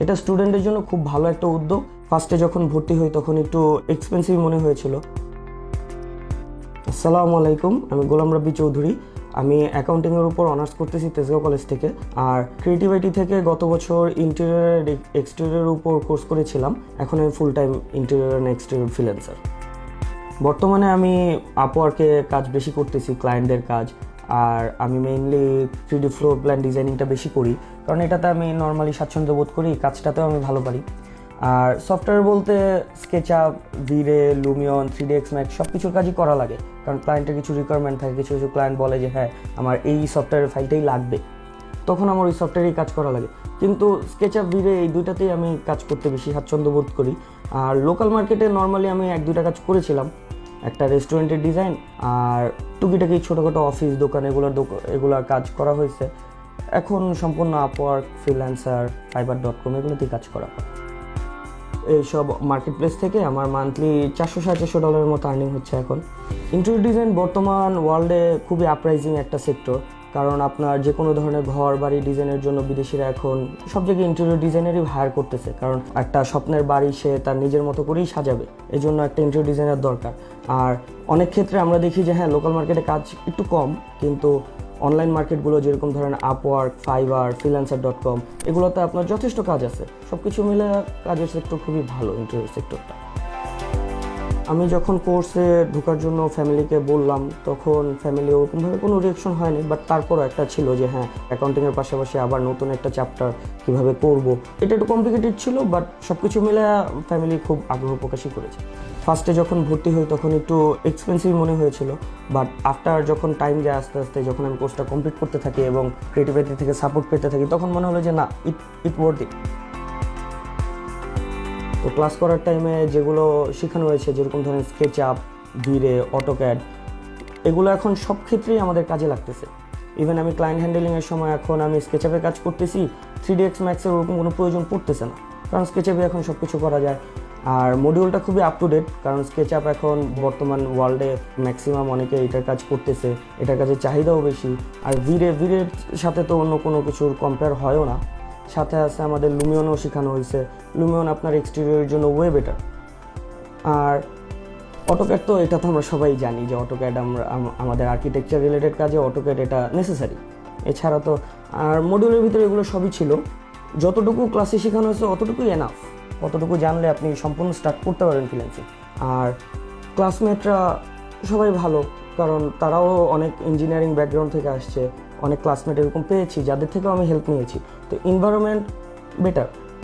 এটা স্টুডেন্টের জন্য খুব ভালো একটা উদ্যোগ। ফার্স্টে যখন ভর্তি হই তখন একটু এক্সপেন্সিভ মনে হয়েছিল। আসসালামু আলাইকুম, আমি গোলাম রাব্বি চৌধুরী। আমি অ্যাকাউন্টিংয়ের উপর অনার্স করতেছি তেজগাঁও কলেজ থেকে। আর ক্রিয়েটিভিটি থেকে গত বছর ইন্টেরিয়র এক্সটেরিয়রের উপর কোর্স করেছিলাম। এখন আমি full time interior and exterior freelancer. বর্তমানে আমি আপওয়ার্কে কাজ বেশি করতেছি, ক্লায়েন্টদের কাজ। আর আমি মেইনলি 3D ফ্লোর প্ল্যান ডিজাইনিংটা বেশি করি, কারণ এটাতে আমি নর্মালি স্বাচ্ছন্দ্য বোধ করি, কাজটাতেও আমি ভালো পারি। আর সফটওয়্যার বলতে স্কেচআপ, ভিরে, লুমিয়ন, 3ds Max সব কিছুর কাজই করা লাগে, কারণ ক্লায়েন্টের কিছু রিকোয়ারমেন্ট থাকে। কিছু কিছু ক্লায়েন্ট বলে যে হ্যাঁ আমার এই সফটওয়্যারের ফাইলটাই লাগবে, তখন আমার ওই সফটওয়্যারেই কাজ করা লাগে। কিন্তু স্কেচআপ, ভিরে এই দুইটাতেই আমি কাজ করতে বেশি স্বাচ্ছন্দ্য বোধ করি। আর লোকাল মার্কেটে নর্মালি আমি 1-2টা কাজ করেছিলাম, একটা রেস্টুরেন্টের ডিজাইন আর টুকিটাকি ছোটোখাটো অফিস দোকান, এগুলোর কাজ করা হয়েছে। এখন সম্পূর্ণ আপওয়ার্ক, ফ্রিল্যান্সার, fiverr.com এগুলোতেই কাজ করা হয়। এইসব মার্কেট প্লেস থেকে আমার মান্থলি $400-450 মতো আর্নিং হচ্ছে এখন। ইন্টেরিয়র ডিজাইন বর্তমান ওয়ার্ল্ডে খুবই আপরাইজিং একটা সেক্টর, কারণ আপনার যে কোনো ধরনের ঘর বাড়ি ডিজাইনের জন্য বিদেশিরা এখন সব জায়গায় ইন্টেরিয়র ডিজাইনারই হায়ার করতেছে, কারণ একটা স্বপ্নের বাড়ি সে তার নিজের মতো করেই সাজাবে, এই জন্য একটা ইন্টেরিয়র ডিজাইনার দরকার। আর অনেক ক্ষেত্রে আমরা দেখি যে হ্যাঁ লোকাল মার্কেটে কাজ একটু কম, কিন্তু অনলাইন মার্কেটগুলো যেরকম ধরেন আপওয়ার্ক, ফাইবার, freelancer.com এগুলোতে আপনার যথেষ্ট কাজ আছে। সব কিছু মিলে কাজের সেক্টর খুবই ভালো, ইন্টেরিয়র সেক্টরটা। আমি যখন কোর্সে ঢোকার জন্য ফ্যামিলিকে বললাম, তখন ফ্যামিলি ওরকমভাবে কোনো রিয়াকশন হয়নি, বাট তারপরও একটা ছিল যে হ্যাঁ অ্যাকাউন্টিংয়ের পাশাপাশি আবার নতুন একটা চ্যাপ্টার কীভাবে করব, এটা একটু কমপ্লিকেটেড ছিল, বাট সব কিছু মিলে ফ্যামিলি খুব আগ্রহ প্রকাশই করেছে। ফার্স্টে যখন ভর্তি হই তখন একটু এক্সপেন্সিভ মনে হয়েছিল, বাট আফটার যখন টাইম যায় আস্তে আস্তে, যখন আমি কোর্সটা কমপ্লিট করতে থাকি এবং ক্রিয়েটিভিটি থেকে সাপোর্ট পেতে থাকি, তখন মনে হলো যে না, ইট ওয়ার্থ ইট। তো ক্লাস করার টাইমে যেগুলো শেখানো হয়েছে, যেরকম ধরেন স্কেচআপ, ভিরে, অটোক্যাড, এগুলো এখন সব ক্ষেত্রেই আমাদের কাজে লাগতেছে। ইভেন আমি ক্লায়েন্ট হ্যান্ডেলিংয়ের সময় এখন আমি স্কেচআপে কাজ করতেছি, 3ds Max'ের ওরকম কোনো প্রয়োজন পড়তেছে না, কারণ স্কেচআপে এখন সব কিছু করা যায়। আর মডিউলটা খুবই আপ টু ডেট, কারণ স্কেচআপ এখন বর্তমান ওয়ার্ল্ডে ম্যাক্সিমাম অনেকে এটার কাজ করতেছে, এটার কাজের চাহিদাও বেশি। আর ভিরের সাথে তো অন্য কোনো কিছুর কম্পেয়ার হয়ও না। সাথে আছে আমাদের লুমিয়নও শেখানো হয়েছে। লুমিয়ন আপনার এক্সটেরিয়রের জন্য ওয়ে বেটার। আর অটোক্যাড তো এটা তো আমরা সবাই জানি যে অটোক্যাড আমাদের আর্কিটেকচার রিলেটেড কাজে অটোক্যাড এটা নেসেসারি। এছাড়া তো আর মডিউলের ভিতরে এগুলো সবই ছিল। যতটুকু ক্লাসে শেখানো হয়েছে অতটুকুই এনাফ, অতটুকু জানলে আপনি সম্পূর্ণ স্টার্ট করতে পারেন ফ্রিল্যান্সিং। আর ক্লাসমেটরা সবাই ভালো, কারণ তারাও অনেক ইঞ্জিনিয়ারিং ব্যাকগ্রাউন্ড থেকে আসছে। অনেক ক্লাসমেট এরকম পেয়েছি যাদের থেকেও আমি হেল্প নিয়েছি। তো এনভায়রনমেন্ট বেটার।